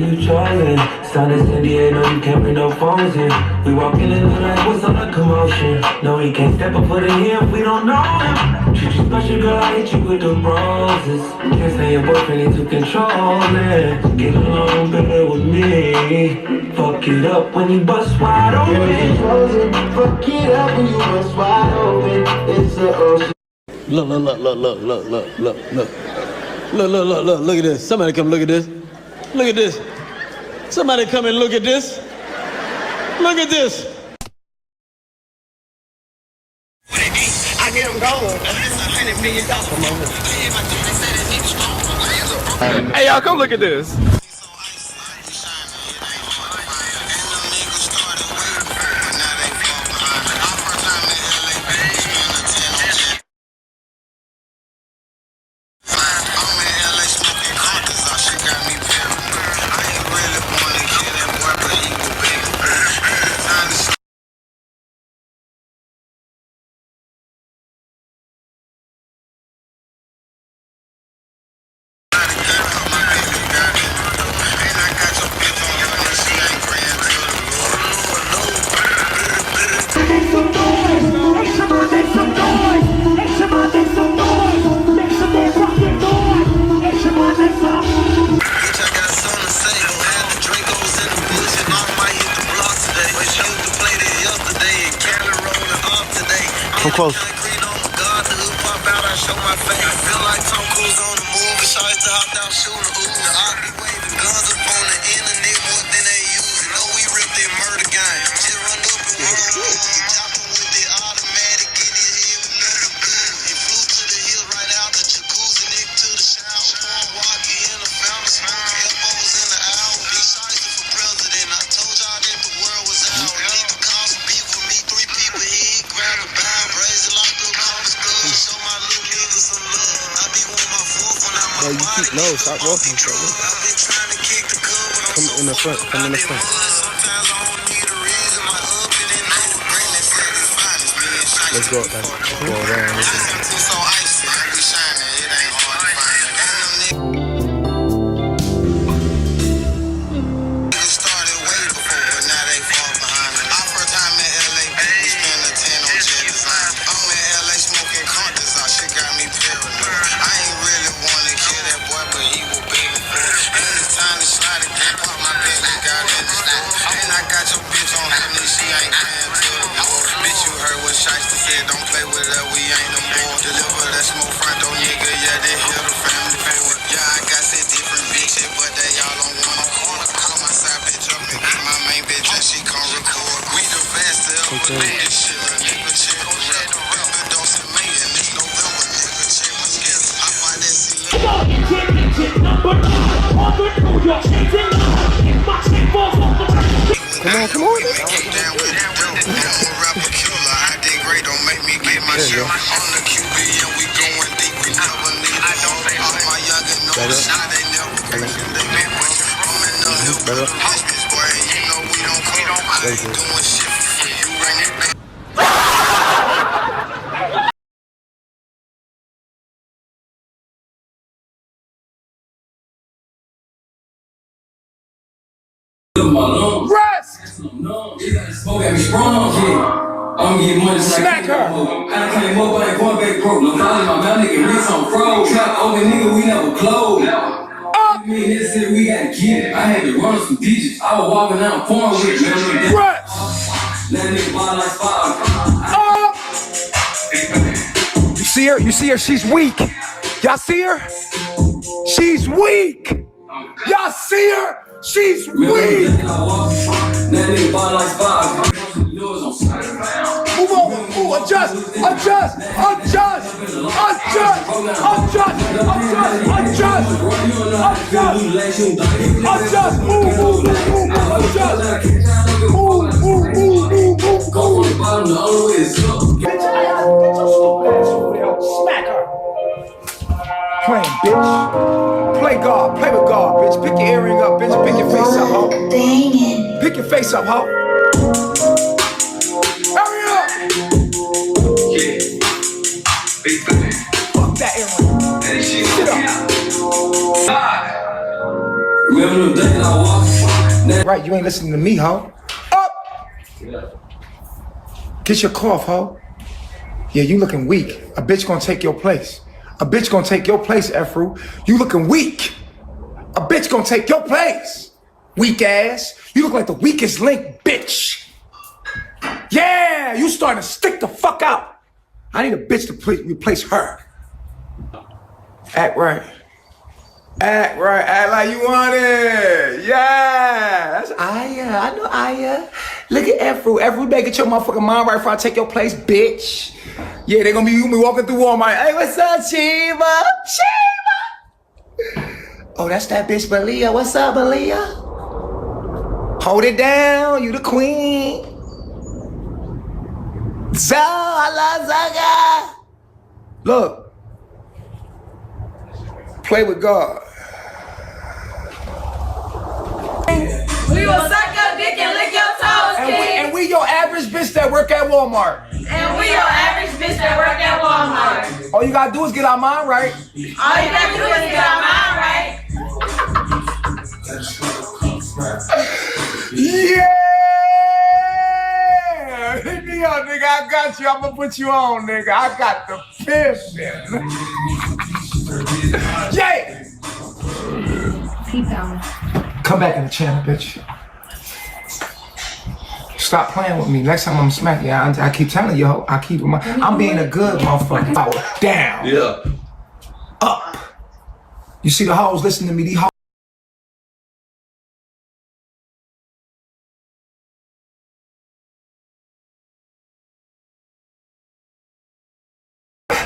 you chosen? Sound Cindy, ain't no you can't bring no phones in. We walk in the night, what's all the commotion? No, he can't step up for the here if we don't know him. Treat you special, girl, I hit you with the roses. Can't say your boyfriend need to control it. Get along better with me. Fuck it up when you bust wide open. Fuck it up when you bust wide open. It's a ocean. Look at this. Somebody come look at this. Look at this. Somebody come and look at this. Look at this. I get them going. $100 million. Hey, y'all, come look at this. Come close. No, you keep no. Stop walking. Come in the front. Come in the front. Let's go up there. Go around. Don't play with her, we ain't no more. Deliver that smoke front door, nigga, yeah, they hear the family forward. Yeah, I got some different bitches, but they all don't wanna call my side bitch up and get my main bitch and she come record. We the best to ever make this shit, a nigga, check the rep. Remember, don't say me, and it's November, nigga, check my skills. I find that scene. Come on. Don't make me get my shit on the QB and we going deep. We never need a all my youngin' know they never crazy. They been waiting. I'm in the hill, hospice boy, and you know we don't come. I ain't doing shit for free. You bring it back. Rest! I'm getting money so Smack her! I came up, I ain't going back broke. No knowledge, my mouth nigga, rich on froze. Trap open nigga, we never close. Up! Me and this shit, we gotta get it. I had to run some digits. I was walking down porn with me. Rest! That nigga ball like fire. Up! You see her? You see her? She's weak. Y'all see her? She's weak. Y'all see her? She's weak. That nigga ball like fire. Move on, move, adjust, adjust, adjust, adjust, adjust, adjust, adjust, adjust, move, adjust, move. Bitch, get your stupid ass over there, smack her. Playing, bitch. Play God, play with God, bitch. Pick your earring up, bitch. Pick your face up, ho. Pick your face up, ho. Hurry up! Yeah. Big thing. Fuck that earring. That shit Sit up. Remember them thinking I walk. Right, you ain't listening to me, ho. Up! Get your cough, ho. Yeah, you looking weak. A bitch gonna take your place. A bitch gonna take your place, Efru. You looking weak. A bitch gonna take your place. Weak ass. You look like the weakest link, bitch. Yeah, you starting to stick the fuck out. I need a bitch to replace her. Act right. Act right. Act like you want it. Yeah. That's Aya. I know Aya. Look at Efru. Efru, you better get your motherfucking mind right before I take your place, bitch. Yeah, they gonna be walking through Walmart. Hey, what's up, Chiba? Chiba! Oh, that's that bitch, Malia. What's up, Malia? Hold it down. You the queen. Zaga. Look. Play with God. We will suck your dick and lick your toes, King. And we your average bitch that work at Walmart. And we your average bitch that work at Walmart. All you gotta do is get our mind right. All you gotta do is get our mind right. Yeah! Hit me up, nigga. I got you. I'm gonna put you on, nigga. I got the pimpin'. Yeah! Come back in the channel, bitch. Stop playing with me. Next time I'm smack you. I keep telling you, I'm being a good motherfucker. Power down. Yeah. Up. You see the hoes? Listen to me. These hoes.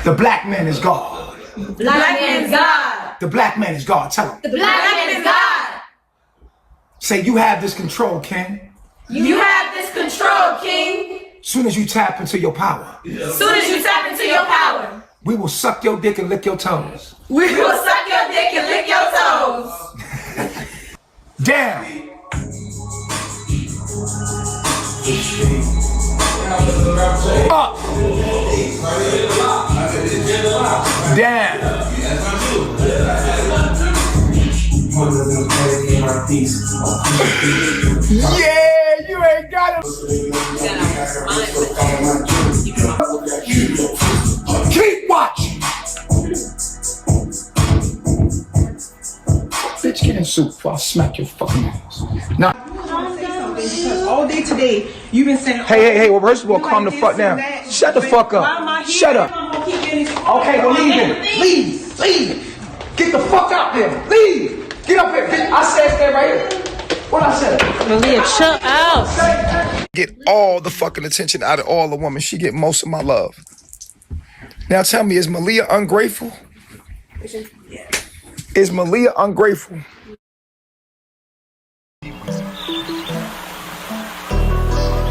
The black man is God. Black man is God. The black man is God. Tell him. The black man is God. Say, you have this control, King. You have this control, King. Soon as you tap into your power, Soon as you tap into your power, we will suck your dick and lick your toes. we will suck your dick and lick your toes. Down. Up. Down. Yeah, you ain't got it. Keep watching. Bitch, get in soup before I smack your fucking ass. Now, Because all day today, you've been saying, hey, well, first of all, calm the fuck down. Shut the fuck up. Shut up. Okay, well, leave him. Leave. Get the fuck out there. Leave. Get up here. I said stay right here. What I said? Malia, chill out. Get all the fucking attention out of all the women. She get most of my love. Now tell me, is Malia ungrateful? Is Malia ungrateful?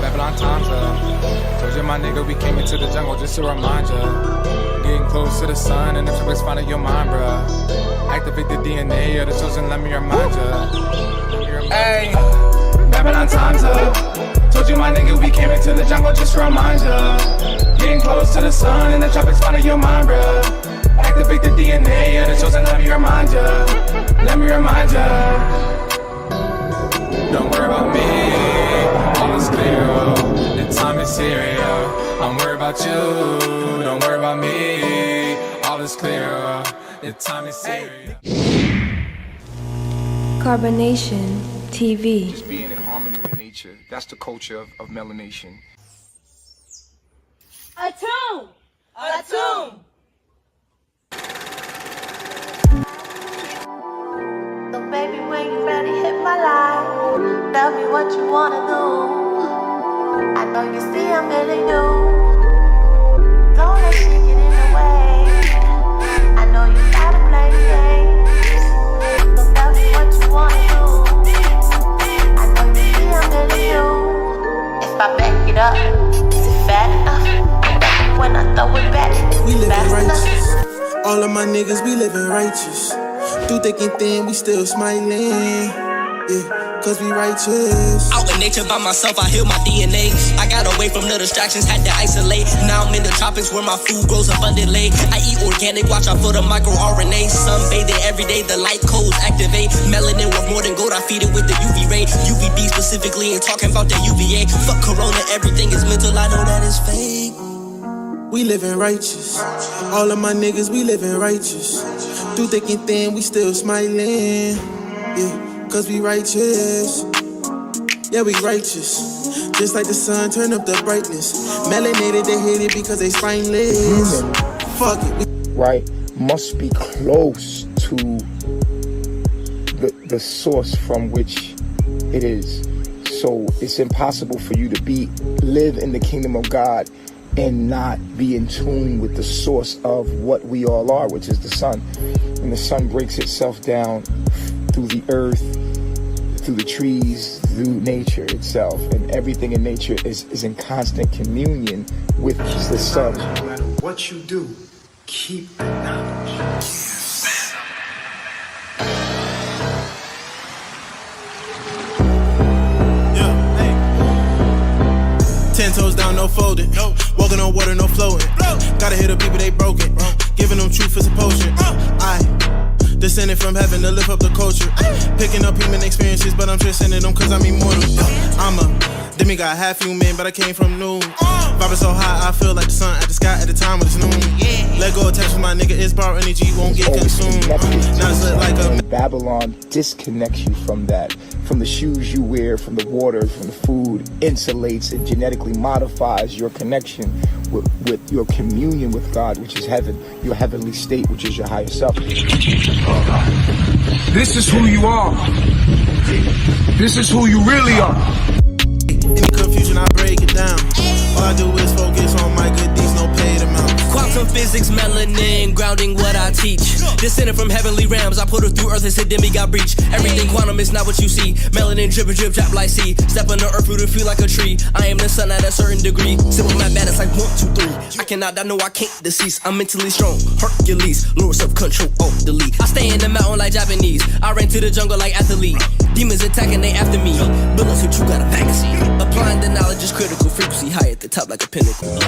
Babylon times up. Told you my nigga we came into the jungle just to remind ya. Getting close to the sun and the tropics finding your mind, bruh. Activate the DNA of the chosen, let me remind ya. Hey, Babylon times up. Told you my nigga we came into the jungle just to remind ya. Getting close to the sun and the tropics finding your mind, bruh. Activate the DNA of the chosen, let me remind ya. Let me remind ya. Don't worry about me, all is clear, oh. The time is here, oh. I'm worried about you, don't worry about me, all is clear, oh. The time is here. Carbonation TV. Just being in harmony with nature. That's the culture of melanation. Attune. Attune. So baby, when you ready, hit my line. Tell me what you wanna do. I know you see I'm feeling you. Don't let shit get in the way. I know you gotta play the game. So tell me what you wanna do. I know you see I'm feeling you. If I back it up, is it fat enough? When I throw it back, we living fast righteous. enough? All of my niggas, we living righteous. Through thick and thin, we still smiling. Yeah. cause we righteous. Out in nature by myself, I heal my DNA. I got away from the distractions, had to isolate. Now I'm in the tropics where my food grows abundantly. I eat organic, watch out for the microRNA. Sunbathing every day, the light codes activate. Melanin worth more than gold, I feed it with the UV ray. UVB specifically, ain't talking about the UVA. Fuck corona, everything is mental, I know that is fake. We living righteous. All of my niggas, we living righteous. Through thick and thin, we still smiling. Yeah, cause we righteous. Yeah, we righteous. Just like the sun, turn up the brightness. Melanated, they hate it because they spineless. Fuck it. Right, must be close to the source from which it is. So it's impossible for you to live in the kingdom of God and not be in tune with the source of what we all are, which is the sun. And the sun breaks itself down through the earth, through the trees, through nature itself. And everything in nature is in constant communion with the sun. No matter what you do, keep the knowledge. 10 toes down, no folding. Walking on water, no floating. Gotta hit the people, they broken. Giving them truth is a potion. I descended from heaven to lift up the culture. Picking up human experiences, but I'm transcending them cause I'm immortal. I'm a demigod, half human, but I came from noon. Vibing so high, I feel like the sun at the sky at the time when it's noon. Let go of touch with my nigga, it's power energy, won't get consumed. Now it's lit like a... Babylon disconnects you from that. From the shoes you wear, from the water, from the food, insulates and genetically modifies your connection with your communion with God, which is heaven, your heavenly state, which is your higher self. This is who you are. This is who you really are. Any confusion, I break it down. All I do is focus on my good deeds, no paid amount. Quantum physics, melanin, grounding what I teach. Descended from heavenly realms, I put her through earth, it's a demigod breach. Everything quantum is not what you see. Melanin drip, drip, drop like sea. Step on the earth, root to feel like a tree. I am the sun at a certain degree. Simple my bad, it's like 1, 2, 3. I cannot, I know I can't decease. I'm mentally strong, Hercules, lower self-control, delete. I stay in the mountain like Japanese. I ran to the jungle like athlete. Demons attacking, they after me. Bullets with you got a vaccine. Applying the knowledge is critical. Frequency high at the top like a pinnacle.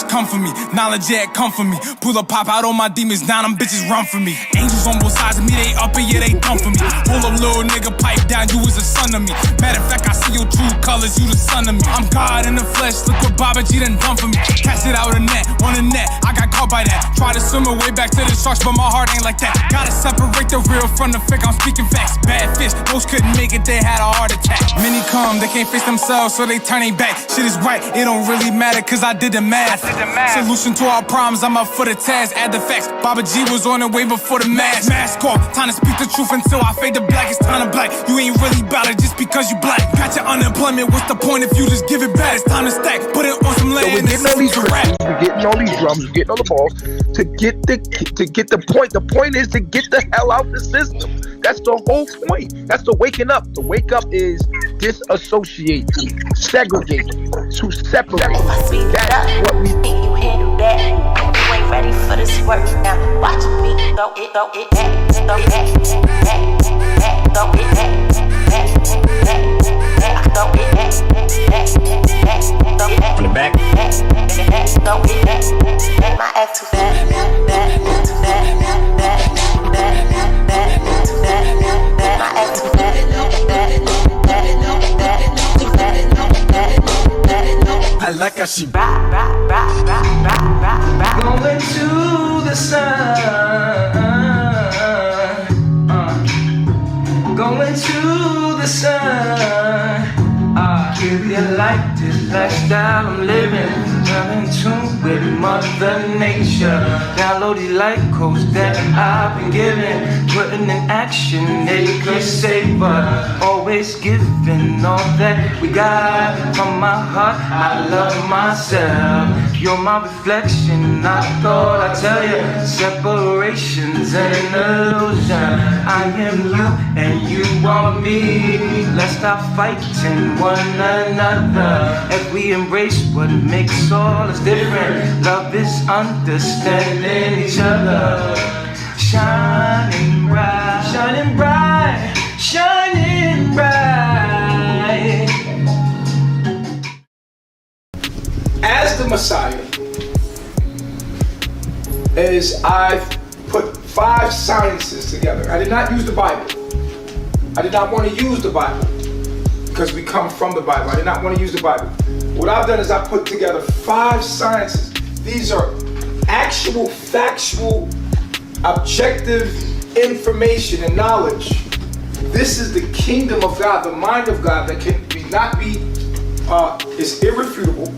Come for me, knowledge, yeah, come for me. Pull a pop out on my demons, now them bitches run for me. Angels on both sides of me, they up and yeah, they dump for me. Pull up, little nigga, pipe down, you is a son of me. Matter of fact, I see your true colors, you the son of me. I'm God in the flesh, look what Baba G done done for me. Cast it out of net, on the net, I got caught by that. Try to swim away back to the sharks, but my heart ain't like that. Gotta separate the real from the fake, I'm speaking facts. Bad fish, those couldn't make it, they had a heart attack. Many come, they can't face themselves, so they turn their back. Shit is right, it don't really matter, cause I did the math. Solution to our problems, I'm up for the task. Add the facts, Baba G was on the way before the mask. Mask off, time to speak the truth until I fade to black. It's time to black, you ain't really about it just because you black. Got your unemployment, what's the point if you just give it back? It's time to stack, put it on some land. So we're getting all these drums, we're getting all these drums, we're getting all the balls to get the point. The point is to get the hell out the system. That's the whole point. That's the waking up. The wake up is disassociate, segregate, to separate. That's what we do. You handle that. You ain't ready for this work now. Watch me throw it back, throw it back, throw it back, throw it back, throw it back, from the back, throw it back. My ass too bad, bad, too bad, bad, bad, bad, too bad. My ass too bad, bad, bad, too bad. I like how she going to the sun, going to the sun. If you like this lifestyle I'm living, I'm in tune with Mother Nature. Download these life codes that I've been given, putting in action, they could say, but always giving all that we got from my heart. I love myself. You're my reflection. I thought I'd tell you, separation's an illusion. I am you and you are me. Let's stop fighting one another. If we embrace what makes all us different, love is understanding each other. Shining bright, shining bright, shining bright. As the Messiah, is I've put 5 sciences together. I did not use the Bible. I did not want to use the Bible because we come from the Bible. I did not want to use the Bible. What I've done is I put together 5 sciences. These are actual, factual, objective information and knowledge. This is the kingdom of God, the mind of God that is irrefutable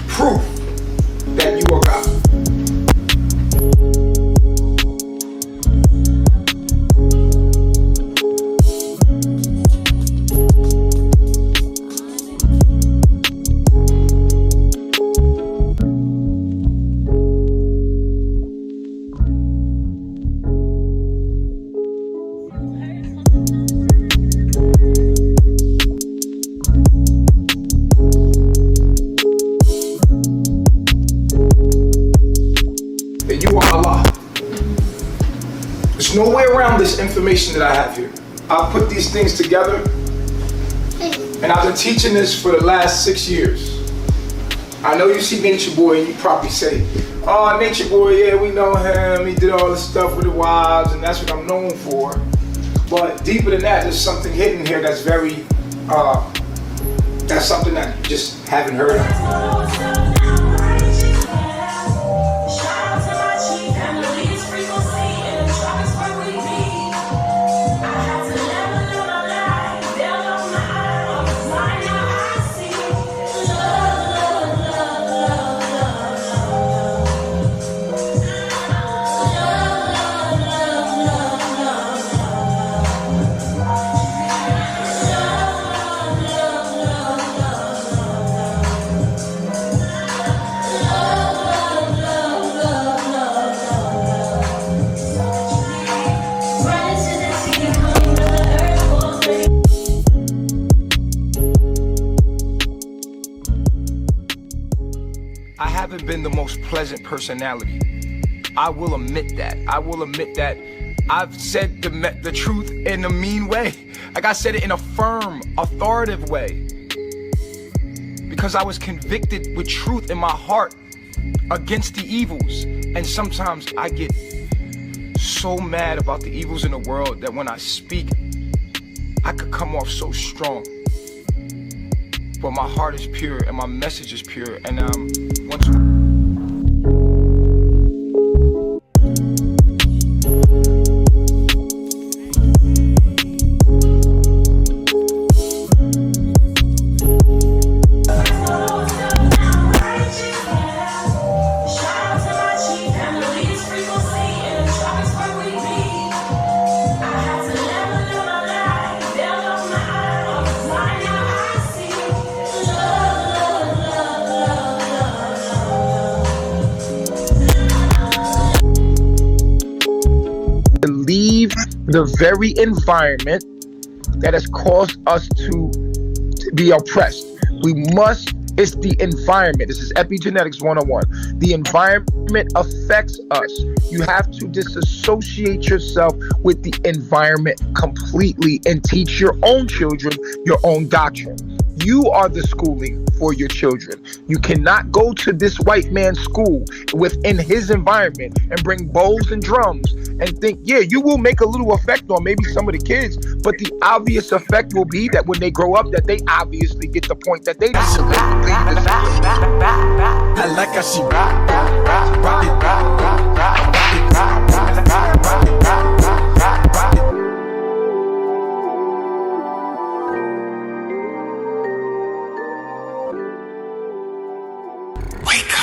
proof that you are God. There's no way around this information that I have here. I've put these things together, and I've been teaching this for the last 6 years. I know you see Nature Boy and you probably say, oh, Nature Boy, yeah, we know him. He did all this stuff with the wives, and that's what I'm known for. But deeper than that, there's something hidden here that's very, that's something that you just haven't heard of. I haven't been the most pleasant personality. I will admit that. I will admit that I've said the truth in a mean way. Like I said it in a firm, authoritative way. Because I was convicted with truth in my heart against the evils. And sometimes I get so mad about the evils in the world that when I speak, I could come off so strong. But my heart is pure and my message is pure. And once leave the very environment that has caused us to be oppressed. We must, it's the environment. This is epigenetics 101. The environment affects us. You have to disassociate yourself with the environment completely and teach your own children your own doctrine. You are the schooling for your children. You cannot go to this white man's school within his environment and bring bowls and drums and think, yeah, you will make a little effect on maybe some of the kids, but the obvious effect will be that when they grow up, that they obviously get the point that they need to leave this. I like how she rock it. Wake up.